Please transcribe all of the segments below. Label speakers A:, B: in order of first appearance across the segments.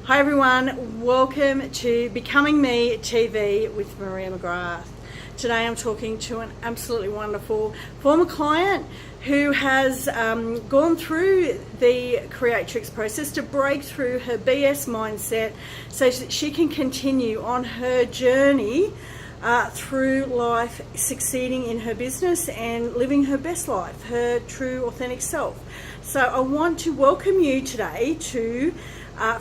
A: Hi everyone, welcome to Becoming Me TV with Maria McGrath. Today I'm talking to an absolutely wonderful former client who has gone through the Creatrix process to break through her BS mindset so that she can continue on her journey through life, succeeding in her business and living her best life, her true authentic self. So I want to welcome you today to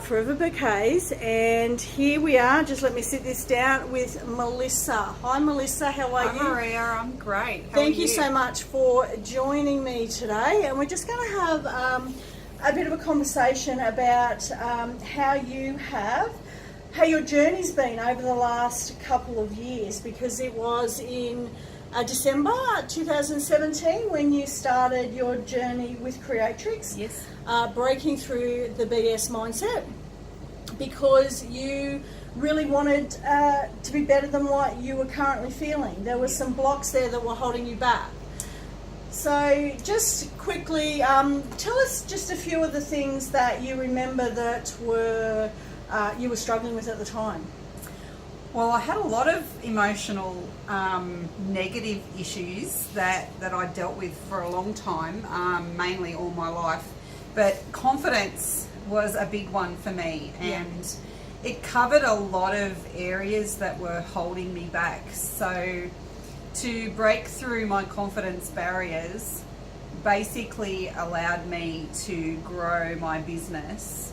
A: Forever Bouquets, and here we are. Just let me sit this down with Melissa. Hi Melissa, how are you?
B: Hi Maria, I'm great.
A: Thank you so much for joining me today, and we're just going to have a bit of a conversation about how your journey's been over the last couple of years, because it was in December 2017 when you started your journey with Creatrix.
B: Yes.
A: Breaking through the BS mindset, because you really wanted to be better than what you were currently feeling. There were some blocks there that were holding you back. So just quickly, tell us just a few of the things that you remember that you were struggling with at the time.
B: Well, I had a lot of emotional negative issues that I dealt with for a long time, mainly all my life. But confidence was a big one for me, and it covered a lot of areas that were holding me back. So to break through my confidence barriers basically allowed me to grow my business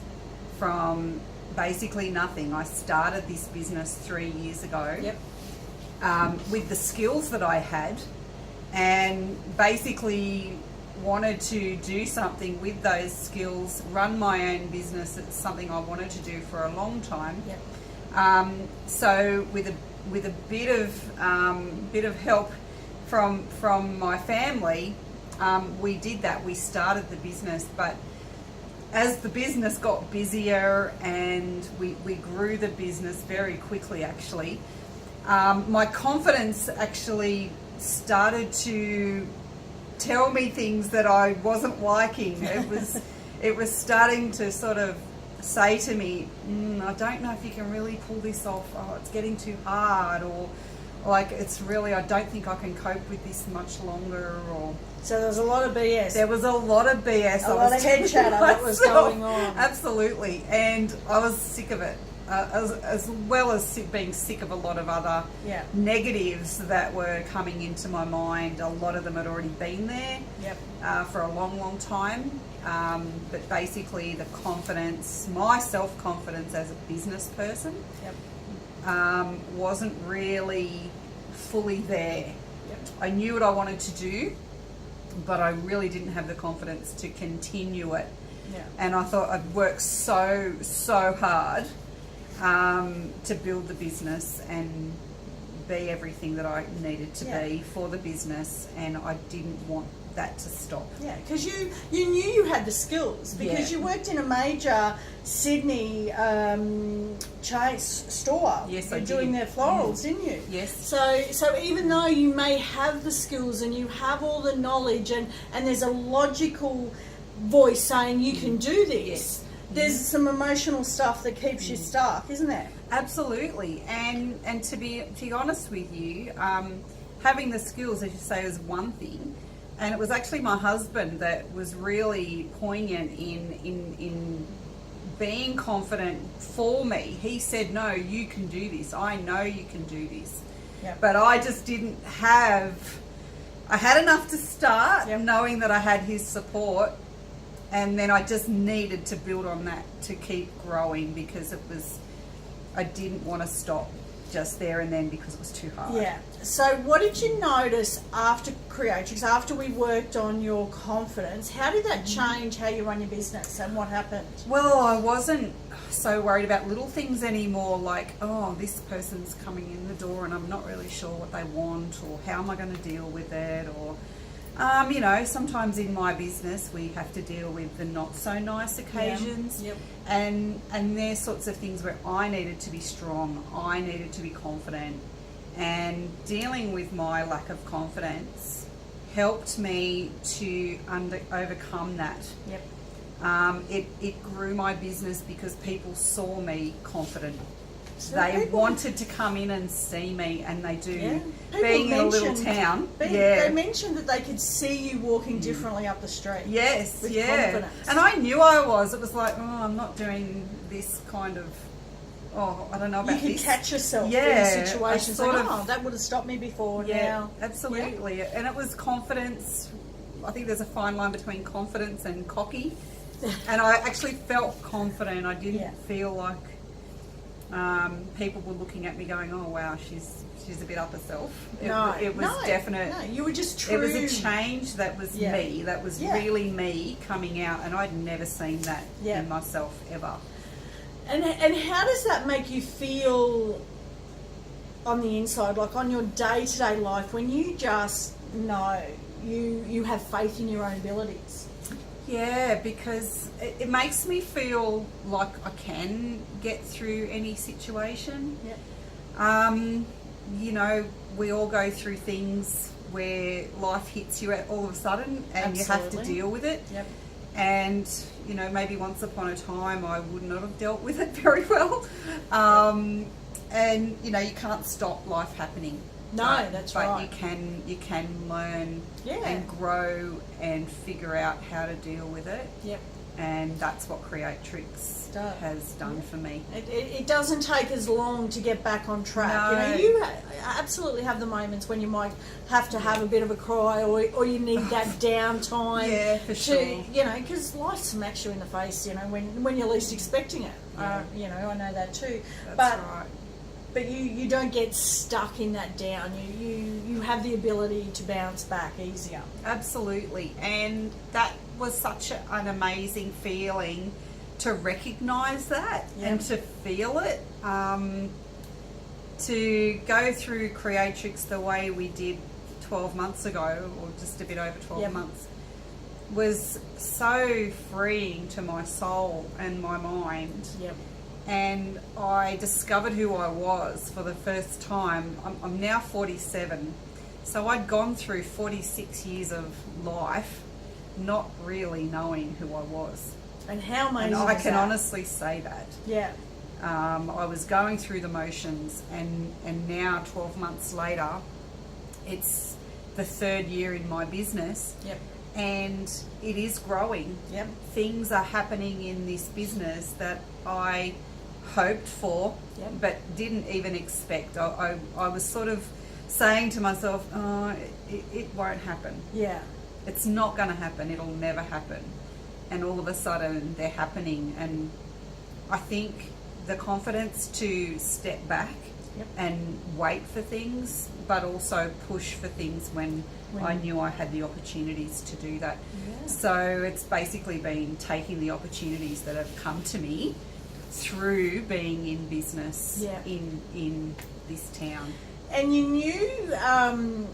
B: from basically nothing. I started this business 3 years ago with the skills that I had, and basically wanted to do something with those skills, run my own business. It's something I wanted to do for a long time. So with a bit of help from my family, we did that. We started the business, but as the business got busier and we grew the business very quickly, actually, my confidence actually started to tell me things that I wasn't liking. It was starting to sort of say to me, I don't know if you can really pull this off. Oh, it's getting too hard, or like it's really, I don't think I can cope with this much longer. Or
A: so there was a lot of BS.
B: There was a lot of BS.
A: A lot of head chatter that was going on.
B: Absolutely, and I was sick of it. As well as being sick of a lot of other negatives that were coming into my mind. A lot of them had already been there for a long time. But basically the confidence, my self-confidence as a business person wasn't really fully there. I knew what I wanted to do, but I really didn't have the confidence to continue it. And I thought I'd worked so hard to build the business and be everything that I needed to be for the business, and I didn't want that to stop.
A: Yeah, because you knew you had the skills, because you worked in a major Sydney chain store.
B: Yes,
A: I did. Doing their florals, didn't you?
B: Yes.
A: So even though you may have the skills and you have all the knowledge and there's a logical voice saying you can do this, there's some emotional stuff that keeps you stuck, isn't there?
B: Absolutely. And to be honest with you, having the skills, as you say, is one thing. And it was actually my husband that was really poignant in being confident for me. He said, no, you can do this. I know you can do this. But I just didn't have... I had enough to start, knowing that I had his support. And then I just needed to build on that to keep growing, because I didn't want to stop just there and then because it was too hard.
A: Yeah. So what did you notice after Creatrix, after we worked on your confidence? How did that change how you run your business, and what happened?
B: Well, I wasn't so worried about little things anymore, like, oh, this person's coming in the door and I'm not really sure what they want, or how am I going to deal with it, or sometimes in my business we have to deal with the not so nice occasions, and they're sorts of things where I needed to be strong, I needed to be confident, and dealing with my lack of confidence helped me to overcome that. It grew my business because people saw me confident.
A: So
B: They
A: people-
B: wanted to come in and see me, and they do.
A: Yeah.
B: Being in a little
A: mentioned-
B: town,
A: They mentioned that they could see you walking differently up the street.
B: Yes,
A: with
B: yeah.
A: confidence.
B: And I knew I was. It was like, oh, I'm not doing this kind of, I don't know about
A: You can
B: this.
A: catch yourself
B: Yeah,
A: in situations
B: I
A: like,
B: sort of-
A: that would have stopped me before.
B: Yeah,
A: Now,
B: absolutely. And it was confidence. I think there's a fine line between confidence and cocky. And I actually felt confident. I didn't
A: Yeah.
B: feel like people were looking at me going, oh, wow, she's a bit up herself. It was definite.
A: No, you were just true.
B: It was a change that was
A: Yeah.
B: me. That was
A: Yeah.
B: really me coming out. And I'd never seen that
A: Yeah.
B: in myself ever.
A: And how does that make you feel on the inside, like on your day-to-day life, when you just know you have faith in your own abilities?
B: Yeah, because it makes me feel like I can get through any situation.
A: Yep.
B: You know, we all go through things where life hits you all of a sudden and you have to
A: Absolutely.
B: deal with it.
A: Yep.
B: And, you know, maybe once upon a time I would not have dealt with it very well. And, you know, you can't stop life happening.
A: No, that's
B: but
A: right.
B: you can learn
A: Yeah.
B: and grow and figure out how to deal with it.
A: Yep.
B: And that's what Creatrix has done for me.
A: It doesn't take as long to get back on track.
B: No.
A: You know, you absolutely have the moments when you might have to have a bit of a cry, or you need that downtime.
B: Yeah, for sure.
A: You know, because life smacks you in the face. You know, when you're least expecting it.
B: Yeah.
A: You know, I know that too.
B: That's right.
A: But you don't get stuck in that down. You have the ability to bounce back easier.
B: Absolutely. And that was such an amazing feeling to recognise that and to feel it. To go through Creatrix the way we did 12 months ago, or just a bit over 12 months, was so freeing to my soul and my mind.
A: Yep.
B: And I discovered who I was for the first time. I'm now 47, so I'd gone through 46 years of life not really knowing who I was.
A: And how amazing
B: And I
A: is
B: can
A: that?
B: honestly say that.
A: Yeah.
B: I was going through the motions, and now 12 months later, it's the third year in my business.
A: Yep.
B: And it is growing.
A: Yep.
B: Things are happening in this business that I hoped for, but didn't even expect. I was sort of saying to myself, oh, it won't happen.
A: Yeah.
B: It's not going to happen. It'll never happen. And all of a sudden they're happening. And I think the confidence to step back and wait for things, but also push for things when I knew I had the opportunities to do that.
A: Yeah.
B: So it's basically been taking the opportunities that have come to me through being in business in this town.
A: And you knew,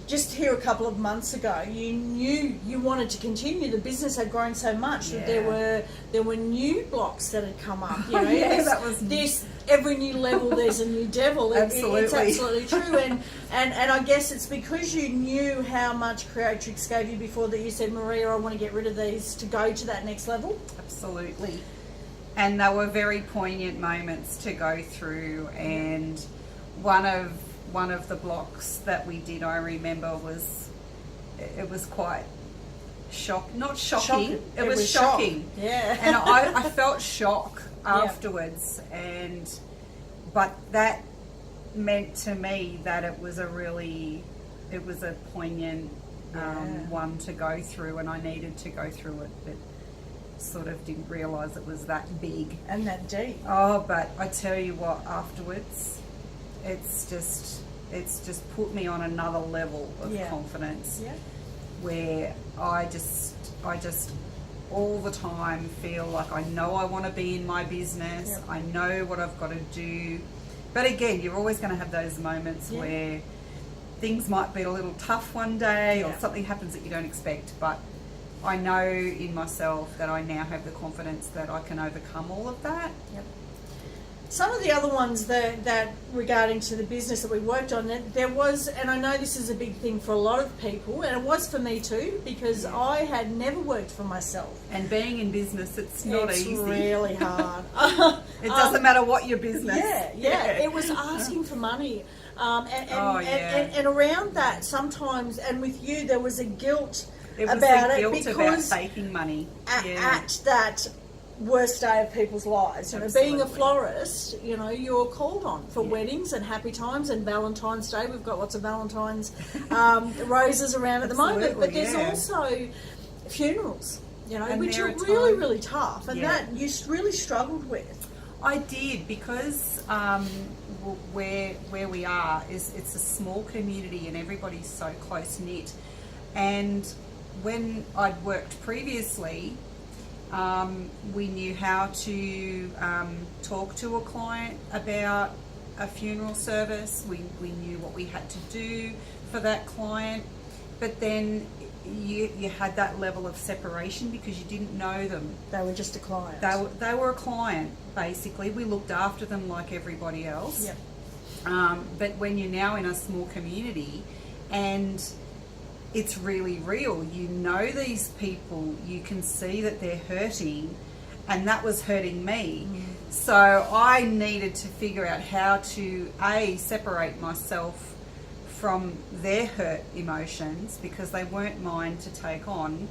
A: just here a couple of months ago, you knew you wanted to continue. The business had grown so much that there were new blocks that had come up. You know,
B: that was
A: this every new level. There's a new devil.
B: Absolutely.
A: It's absolutely true. And I guess it's because you knew how much Creatrix gave you before that you said, Maria, I want to get rid of these to go to that next level.
B: Absolutely. And they were very poignant moments to go through. And one of the blocks that we did, I remember, it was quite not shocking. It was shocking.
A: Yeah.
B: And I felt shock afterwards, but that meant to me that it was a poignant one to go through, and I needed to go through it, but sort of didn't realise it was that big
A: and that deep.
B: Oh, but I tell you what, afterwards, it's just put me on another level of confidence, where I just all the time feel like I know I want to be in my business. I know what I've got to do, but again, you're always going to have those moments where things might be a little tough one day, or something happens that you don't expect, but I know in myself that I now have the confidence that I can overcome all of that.
A: some of the other ones that regarding to the business that we worked on, there was, and I know this is a big thing for a lot of people, and it was for me too, because I had never worked for myself.
B: And being in business, it's not easy.
A: It's really hard.
B: It doesn't matter what your business.
A: Yeah. It was asking for money. And around that sometimes, and with you, there was a guilt about it because
B: about taking money
A: at that worst day of people's lives. You know, being a florist, you know, you're called on for weddings and happy times and Valentine's Day. We've got lots of Valentine's roses around at the moment, but there's also funerals, you know, which are really, really tough, and that you really struggled with.
B: I did, because where we are it's a small community and everybody's so close knit. And when I'd worked previously, we knew how to talk to a client about a funeral service. We knew what we had to do for that client, but then you had that level of separation because you didn't know them.
A: They were just a client.
B: They were a client, basically. We looked after them like everybody else.
A: Yep.
B: But when you're now in a small community and it's really real, you know these people, you can see that they're hurting, and that was hurting me. So I needed to figure out how to separate myself from their hurt emotions, because they weren't mine to take on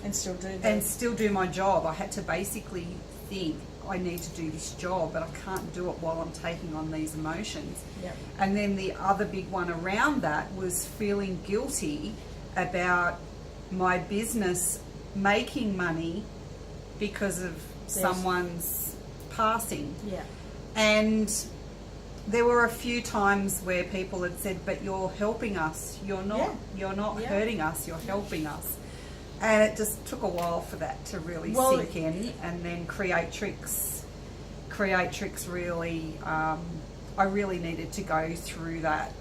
A: and still do
B: my job. I had to basically think, I need to do this job, but I can't do it while I'm taking on these emotions.
A: Yep.
B: And then the other big one around that was feeling guilty about my business making money because of someone's passing.
A: Yeah.
B: And there were a few times where people had said, but you're helping us, you're not hurting us, you're helping us. And it just took a while for that to really sink in. And then Creatrix really, I really needed to go through that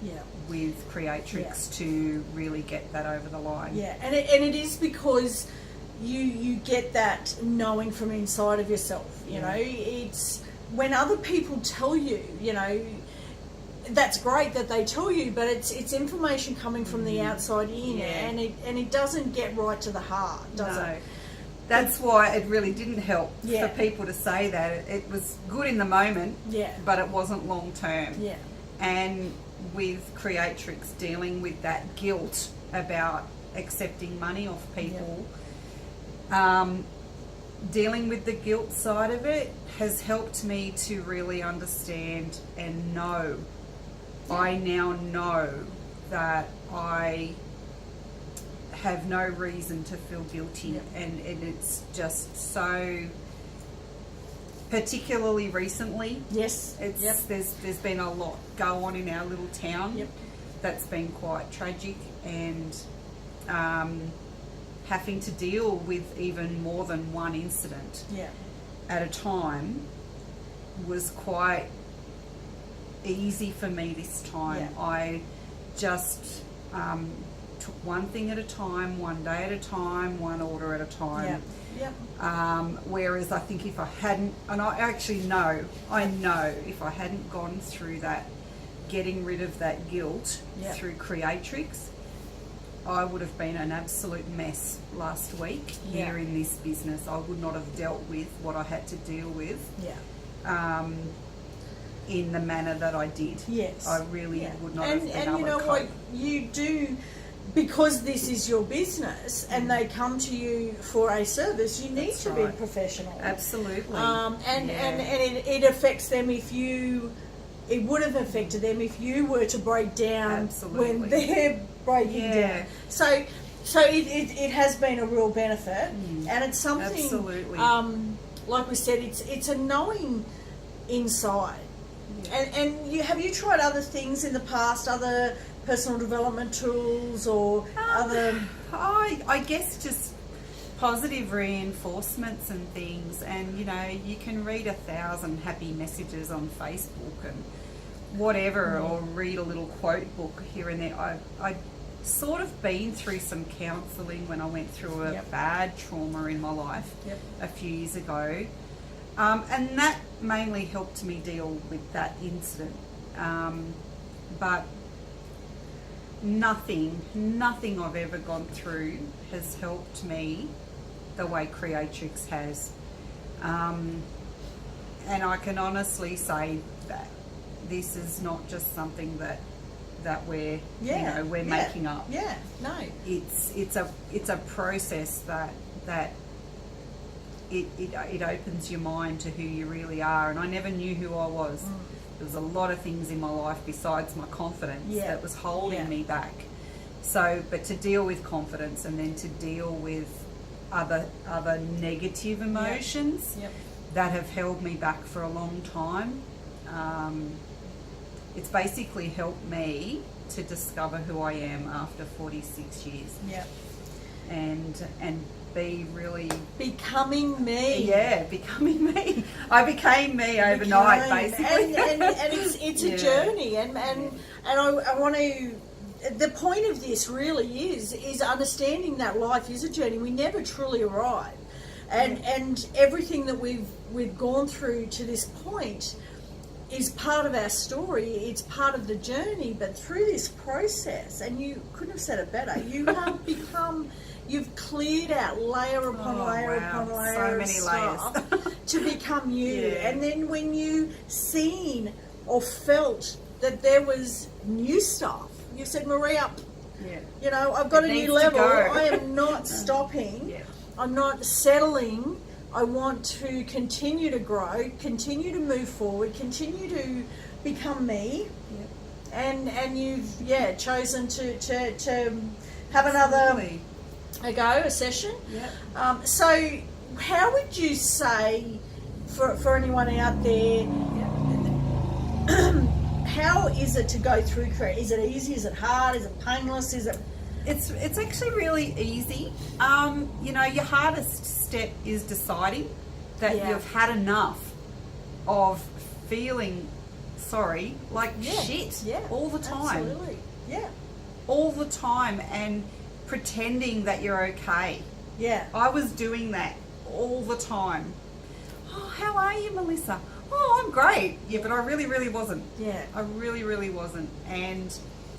B: with Creatrix to really get that over the line.
A: Yeah, and it is because you get that knowing from inside of yourself. You know, it's when other people tell you, you know, that's great that they tell you, but it's information coming from the outside in, and it doesn't get right to the heart, does it?
B: That's why it really didn't help for people to say that. It was good in the moment, but it wasn't long term.
A: Yeah.
B: And with Creatrix, dealing with that guilt about accepting money off people, dealing with the guilt side of it has helped me to really understand and know. I now know that I have no reason to feel guilty, and it's just so, particularly recently.
A: Yes.
B: There's been a lot go on in our little town that's been quite tragic, and having to deal with even more than one incident at a time was quite easy for me this time. I just took one thing at a time, one day at a time, one order at a time. Whereas I think if I hadn't, and I know if I hadn't gone through that, getting rid of that guilt through Creatrix, I would have been an absolute mess last week here in this business. I would not have dealt with what I had to deal with in the manner that I did. Yes. I really would not have been able to cope. And you know what,
A: you do, because this is your business and they come to you for a service, you need to be professional.
B: Absolutely.
A: And it affects them it would have affected them if you were to break down when they're breaking down. So it has been a real benefit, and it's something, like we said, it's a knowing inside. And have you tried other things in the past, other personal development tools or other?
B: I guess just positive reinforcements and things, and you know, you can read 1,000 happy messages on Facebook and whatever, or read a little quote book here and there. I sort of been through some counselling when I went through a bad trauma in my life a few years ago, and that mainly helped me deal with that incident. But nothing I've ever gone through has helped me the way Creatrix has. And I can honestly say that this is not just something that we're we're making up.
A: Yeah, no.
B: It's a process that it opens your mind to who you really are. And I never knew who I was. There was a lot of things in my life besides my confidence that was holding me back. So, but to deal with confidence and then to deal with other negative emotions that have held me back for a long time, it's basically helped me to discover who I am after 46 years.
A: Yeah.
B: And be really
A: becoming me.
B: Yeah, becoming me. I became me overnight, basically.
A: And it's a journey, and I want to. The point of this really is understanding that life is a journey. We never truly arrive, and everything that we've gone through to this point is part of our story. It's part of the journey. But through this process, and you couldn't have said it better, you have become. You've cleared out layer upon layer upon layer,
B: so many layers
A: to become you. And then when you seen or felt that there was new stuff, you said, Maria, you know, I've got a new level. I am not stopping. I'm not settling. I want to continue to grow, continue to move forward, continue to become me. And you've chosen to have another a session. So how would you say for anyone out there, how is it to go through Create? Is it easy? Is it hard? Is it painless? Is it?
B: It's actually really easy. You know, your hardest step is deciding that you've had enough of feeling sorry, like shit, all the time.
A: Absolutely.
B: All the time, and pretending that you're okay. I was doing that all the time. Oh, how are you, Melissa? Oh, I'm great. Yeah, but I really wasn't. I really wasn't. And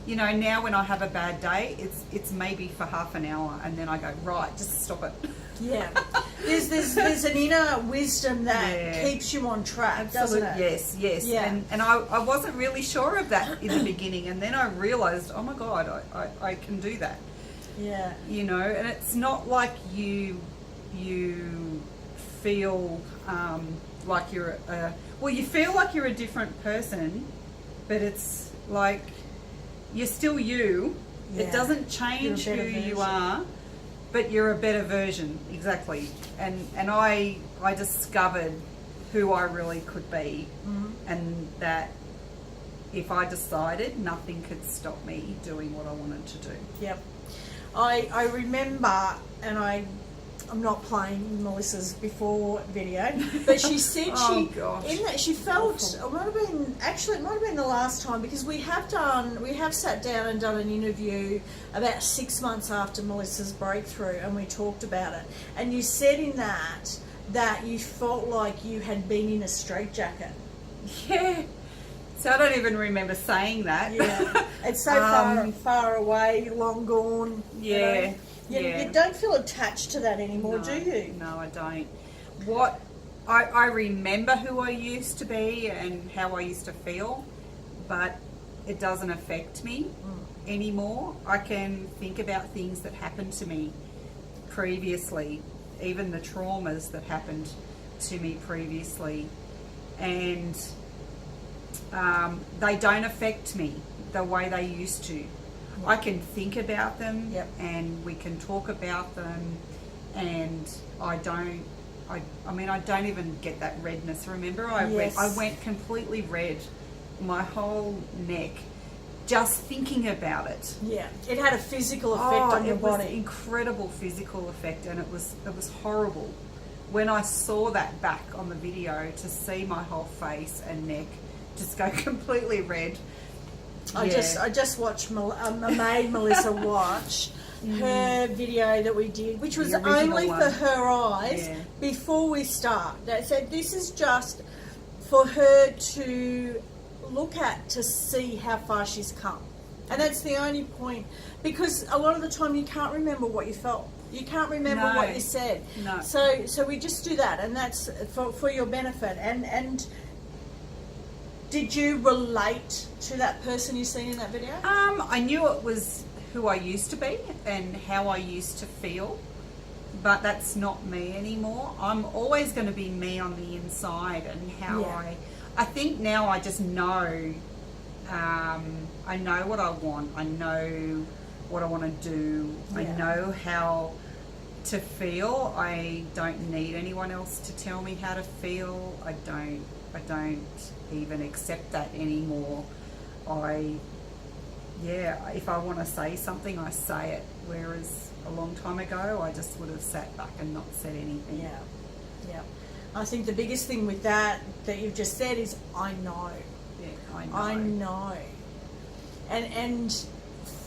B: you know, now when I have a bad day, it's maybe for half an hour, and then I go, right, just stop it. There's an inner wisdom that keeps you on track, doesn't it? Yes. And I wasn't really sure of that in the beginning, and then I realised, oh my God, I can do that. You know, and it's not like you feel like you're you feel like you're a different person, but it's like you're still you. It doesn't change who you are, but you're a better version. Exactly. And I discovered who I really could be, and that if I decided, nothing could stop me doing what I wanted to do.
A: I remember, and I'm not playing Melissa's before video, but she said she felt it might have been the last time, because we have sat down and done an interview about 6 months after Melissa's breakthrough, and we talked about it, and you said in that you felt like you had been in a straitjacket.
B: So I don't even remember saying that.
A: It's so far away, long gone. You don't feel attached to that anymore, do you?
B: No, I don't. I remember who I used to be and how I used to feel, but it doesn't affect me anymore. I can think about things that happened to me previously, even the traumas that happened to me previously, and they don't affect me the way they used to. I can think about them, and we can talk about them, and I don't even get that redness. Remember, I went completely red, my whole neck, just thinking about it.
A: It had a physical effect on your body.
B: It was an incredible physical effect, and it was horrible. When I saw that back on the video, to see my whole face and neck just go completely red.
A: I just watched made Melissa watch her video that we did, which was only for her eyes before we start. They said, this is just for her to look at to see how far she's come. And that's the only point, because a lot of the time you can't remember what you felt. You can't remember
B: No.
A: what you said.
B: No.
A: So we just do that, and that's for your benefit. And did you relate to that person you seen in that video?
B: I knew it was who I used to be and how I used to feel, but that's not me anymore. I'm always going to be me on the inside, and how
A: Yeah.
B: I think now I just know. I know what I want. I know what I want to do. I
A: Yeah.
B: know how to feel. I don't need anyone else to tell me how to feel. I don't even accept that anymore. If I want to say something, I say it. Whereas a long time ago, I just would have sat back and not said anything.
A: Yeah, yeah. I think the biggest thing with that you've just said is, I know.
B: Yeah, I know.
A: I know. And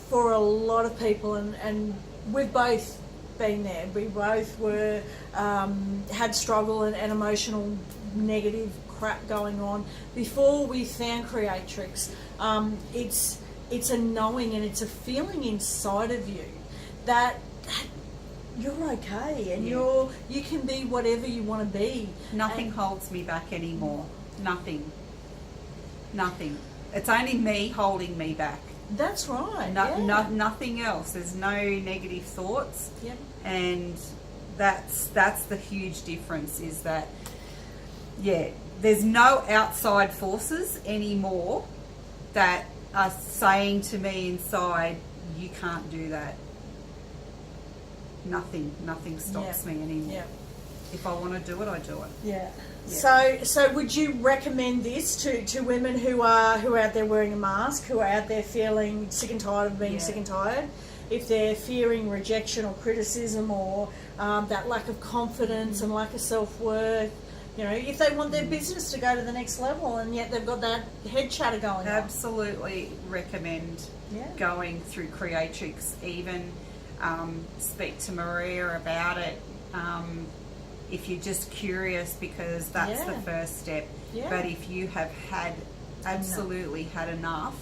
A: for a lot of people, and we've both been there, we both were, had struggle and emotional negative crap going on before we found Creatrix. It's a knowing and it's a feeling inside of you that you're okay, and
B: Yeah.
A: you can be whatever you want to be.
B: Nothing holds me back anymore. Nothing. It's only me holding me back.
A: That's right.
B: Nothing else. There's no negative thoughts.
A: Yep.
B: And that's the huge difference, is that, there's no outside forces anymore that are saying to me inside, you can't do that. Nothing stops me anymore.
A: Yeah.
B: If I want to do it, I do it.
A: Yeah.
B: Yeah.
A: So would you recommend this to women who are out there wearing a mask, who are out there feeling sick and tired of being
B: Yeah.
A: sick and tired, if they're fearing rejection or criticism, or that lack of confidence and lack of self-worth, if they want their business to go to the next level and yet they've got that head chatter going on?
B: Absolutely recommend
A: Yeah.
B: going through Creatrix. Even speak to Maria about it. If you're just curious, because that's
A: Yeah.
B: the first step.
A: Yeah.
B: But if you have absolutely had enough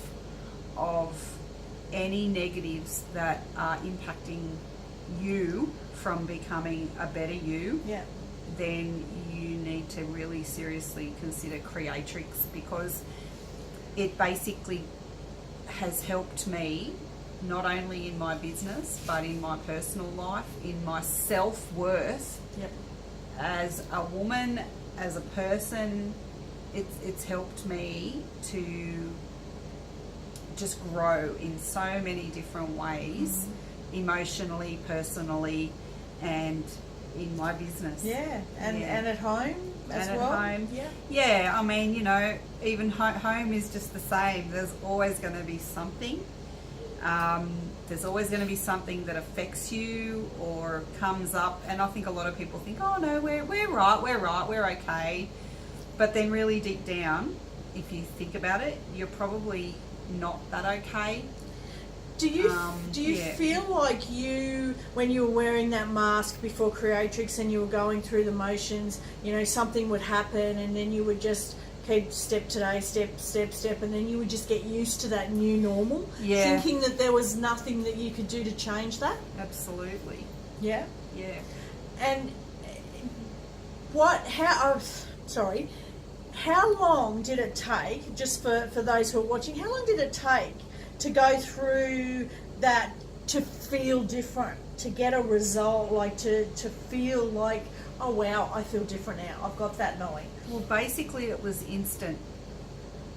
B: of any negatives that are impacting you from becoming a better you,
A: Yeah.
B: then you need to really seriously consider Creatrix, because it basically has helped me not only in my business but in my personal life, in my self-worth.
A: Yep.
B: As a woman, as a person, it's helped me to just grow in so many different ways, emotionally, personally, and in my business.
A: Yeah. And at home as
B: And
A: well?
B: at home.
A: Yeah.
B: Yeah, I mean, even home is just the same. There's always going to be something. There's always going to be something that affects you or comes up, and I think a lot of people think, oh no, we're right, we're okay. But then really deep down, if you think about it, you're probably not that okay.
A: Do you
B: yeah.
A: feel like when you were wearing that mask before Creatrix and you were going through the motions, something would happen and then you would just keep step today, step, and then you would just get used to that new normal,
B: Yeah.
A: thinking that there was nothing that you could do to change that?
B: Absolutely.
A: Yeah.
B: Yeah.
A: And how long did it take, just for those who are watching, how long did it take to go through that, to feel different, to get a result, like to feel like, oh wow, I feel different now, I've got that knowing?
B: Well, basically it was instant.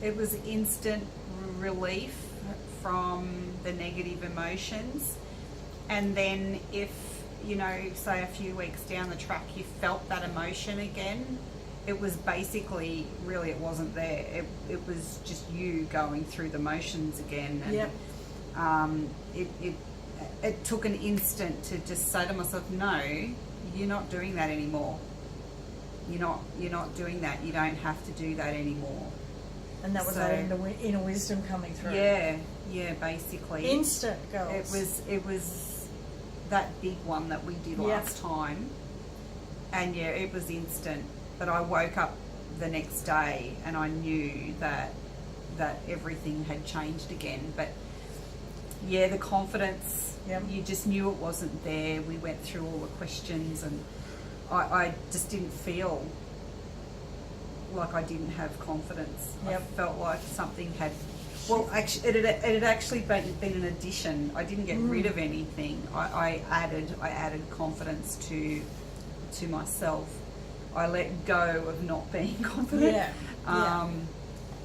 B: It was instant relief from the negative emotions. And then if, say a few weeks down the track, you felt that emotion again, it was basically, really it wasn't there. It was just you going through the motions again. And
A: Yep.
B: it took an instant to just say to myself, no, you're not doing that anymore. You're not doing that. You don't have to do that anymore.
A: And that was that inner wisdom coming through.
B: Yeah, basically.
A: Instant, girls.
B: It was that big one that we did last time. And it was instant. But I woke up the next day, and I knew that everything had changed again. But yeah, the confidence,
A: Yep.
B: you just knew it wasn't there. We went through all the questions, and I just didn't feel like I didn't have confidence.
A: Yep.
B: I felt like something had, well, actually, it had actually been an addition. I didn't get rid of anything. I added confidence to myself. I let go of not being confident.
A: Yeah.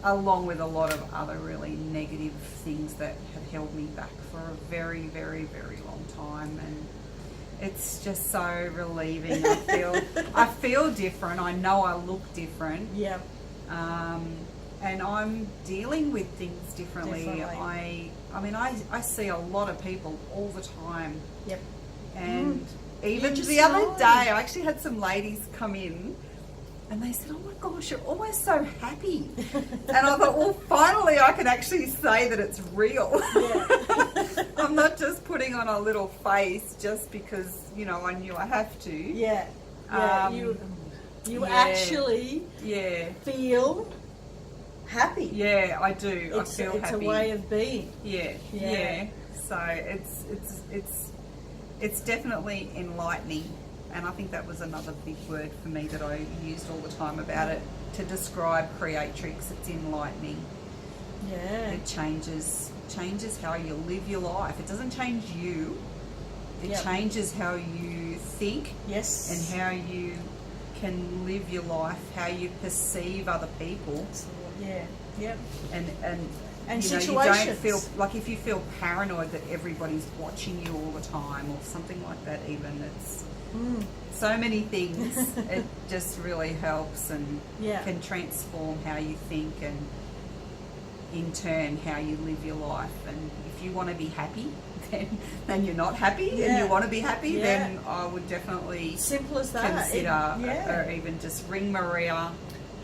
B: Along with a lot of other really negative things that had held me back for a very, very, very long time. And it's just so relieving. I feel different. I know I look different.
A: Yeah.
B: And I'm dealing with things differently.
A: Definitely.
B: I see a lot of people all the time.
A: Yep.
B: And even
A: just
B: the other
A: know.
B: day, I actually had some ladies come in, and they said, "Oh my gosh, you're always so happy." And I thought, well, finally I can actually say that it's real.
A: Yeah.
B: I'm not just putting on a little face just because, I knew I have to.
A: Yeah. Yeah. You
B: yeah.
A: actually
B: Yeah.
A: feel happy.
B: Yeah, I do.
A: It's
B: I feel happy.
A: a way of being.
B: Yeah.
A: Yeah.
B: Yeah. So it's definitely enlightening. And I think that was another big word for me that I used all the time about it to describe Creatrix. It's enlightening.
A: Yeah.
B: It changes how you live your life. It doesn't change you. It
A: Yep.
B: changes how you think
A: Yes.
B: and how you can live your life, how you perceive other people,
A: Yeah. Yep.
B: and
A: And
B: you don't
A: situations.
B: feel like, if you feel paranoid that everybody's watching you all the time or something like that, even it's so many things. It just really helps and
A: Yeah.
B: can transform how you think and in turn how you live your life. And if you want to be happy, then you're not happy, and
A: Yeah.
B: you want to be happy,
A: Yeah.
B: then I would definitely
A: Simple as that.
B: consider
A: Yeah.
B: or even just ring Maria.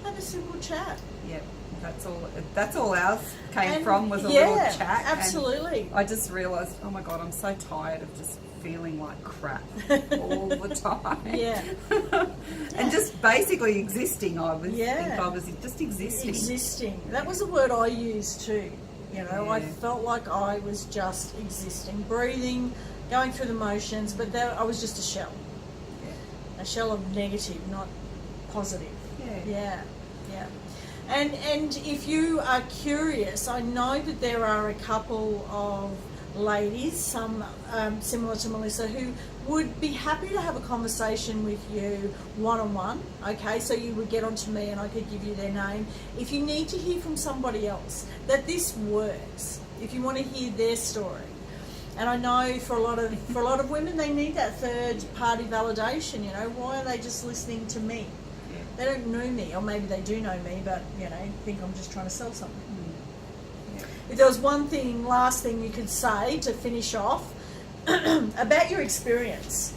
A: Have a simple chat.
B: Yep, that's all ours came
A: And
B: from, was a
A: yeah,
B: little chat. And
A: absolutely.
B: I just realised, oh my God, I'm so tired of just feeling like crap all the time.
A: Yeah.
B: And just basically existing. I was
A: Yeah.
B: think I was just existing.
A: Existing. That was a word I used too. I
B: Yeah.
A: felt like I was just existing, breathing, going through the motions, but I was just a shell.
B: Yeah.
A: A shell of negative, not positive.
B: Yeah.
A: Yeah, yeah. And if you are curious, I know that there are a couple of ladies, some similar to Melissa, who would be happy to have a conversation with you one-on-one. Okay, so you would get onto me and I could give you their name. If you need to hear from somebody else that this works, if you want to hear their story, and I know for a lot of women, they need that third-party validation. Why are they just listening to me?
B: Yeah.
A: They don't know me, or maybe they do know me, but think I'm just trying to sell something.
B: Yeah.
A: If there was one last thing you could say to finish off about your experience,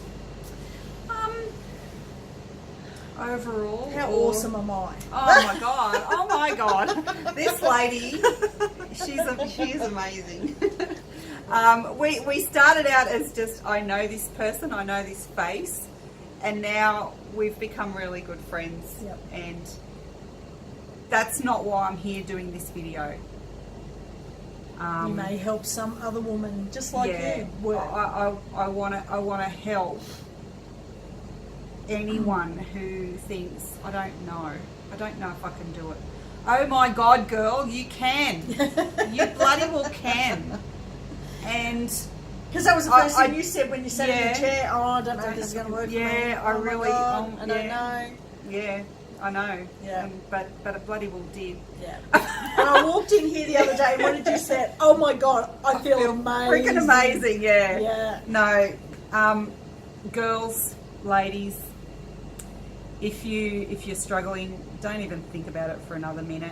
B: Overall,
A: how awesome am I?
B: Oh my God! This lady, she's amazing. We started out as just, I know this person, I know this face, and now we've become really good friends.
A: Yep.
B: And that's not why I'm here doing this video.
A: You may help some other woman just like you were.
B: I want to help anyone who thinks, I don't know if I can do it. Oh my God, girl, you can. You bloody well can. And
A: because that was the first thing you said when you sat in the chair. Oh, I don't know if this is going to work for me.
B: Yeah,
A: Oh my God, I don't know.
B: Yeah, I know.
A: Yeah.
B: But it bloody well did.
A: Yeah. And I walked in here the other day. What did you say? Oh my God, I feel amazing.
B: Freaking amazing, yeah.
A: Yeah.
B: No, girls, ladies, if you're struggling, don't even think about it for another minute.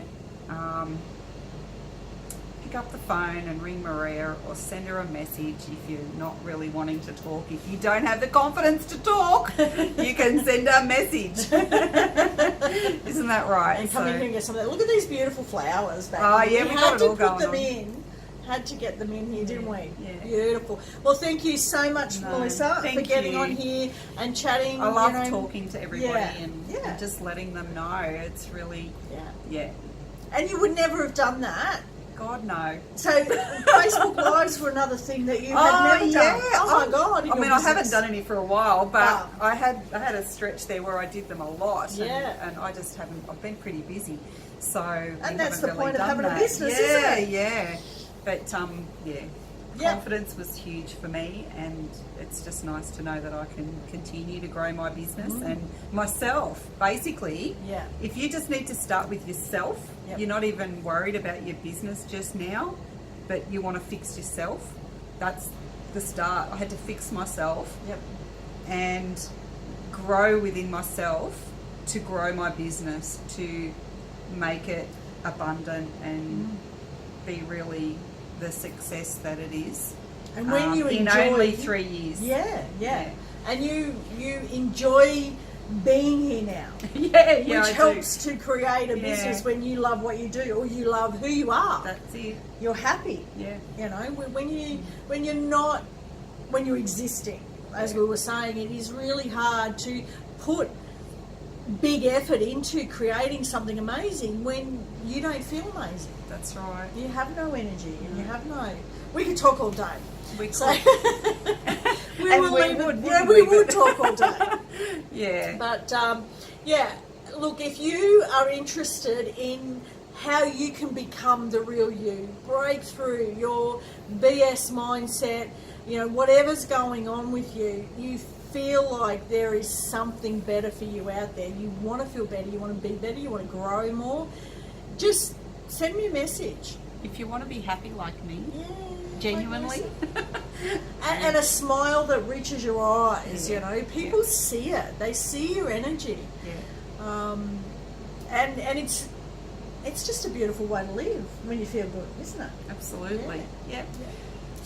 B: Pick up the phone and ring Maria, or send her a message if you're not really wanting to talk. If you don't have the confidence to talk, you can send her a message. Isn't that right?
A: And come in here and get some of that. Look at these beautiful flowers back
B: Oh,
A: here.
B: yeah, we got it all
A: had to put
B: going
A: them
B: on.
A: in. Had to get them in here, didn't we?
B: Yeah.
A: Beautiful. Well, thank you so much,
B: No,
A: Melissa, for
B: thank
A: getting
B: you.
A: on here and chatting.
B: I love talking to everybody
A: Yeah.
B: and just letting them know. It's really, yeah.
A: And you would never have done that.
B: God, no.
A: So Facebook Lives were another thing that you had never done. Oh my God!
B: I mean, I haven't done any for a while, but
A: Oh.
B: I had a stretch there where I did them a lot,
A: Yeah.
B: and I just haven't. I've been pretty busy, so
A: And that's the
B: really
A: point of
B: done
A: having a
B: that.
A: business,
B: yeah,
A: isn't it?
B: Yeah, but
A: Yeah.
B: confidence was huge for me, and it's just nice to know that I can continue to grow my business and myself. Basically,
A: Yeah.
B: if you just need to start with yourself,
A: Yep.
B: you're not even worried about your business just now, but you want to fix yourself. That's the start. I had to fix myself
A: Yep.
B: and grow within myself to grow my business, to make it abundant and be really the success that it is.
A: And when you
B: in
A: enjoy,
B: only 3 years.
A: Yeah. And you enjoy being here now,
B: yeah,
A: which
B: I
A: helps to create a
B: Yeah.
A: business when you love what you do or you love who you are.
B: That's it.
A: You're happy.
B: Yeah.
A: You know, when you're existing, as we were saying, it is really hard to put big effort into creating something amazing when you don't feel amazing.
B: That's right.
A: You have no energy and you have no. We could talk all day.
B: We
A: So we
B: And
A: will
B: we
A: leave it.
B: would,
A: Yeah,
B: wouldn't
A: we
B: we?
A: would
B: But-
A: talk all day.
B: Yeah.
A: But yeah, look, if you are interested in how you can become the real you, break through your BS mindset, you know, whatever's going on with you, you feel like there is something better for you out there, you want to feel better, you want to be better, you want to grow more, just send me a message.
B: If you want to be happy like me,
A: Yeah,
B: genuinely.
A: and a smile that reaches your eyes,
B: Yeah.
A: you know, people see it, they see your energy.
B: Yeah.
A: And it's just a beautiful way to live when you feel good, isn't it?
B: Absolutely. Yeah.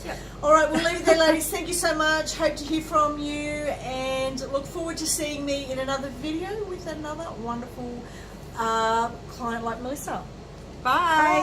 B: Yeah.
A: All right, we'll leave it there, ladies. Thank you so much. Hope to hear from you and look forward to seeing me in another video with another wonderful client like Melissa.
B: Bye.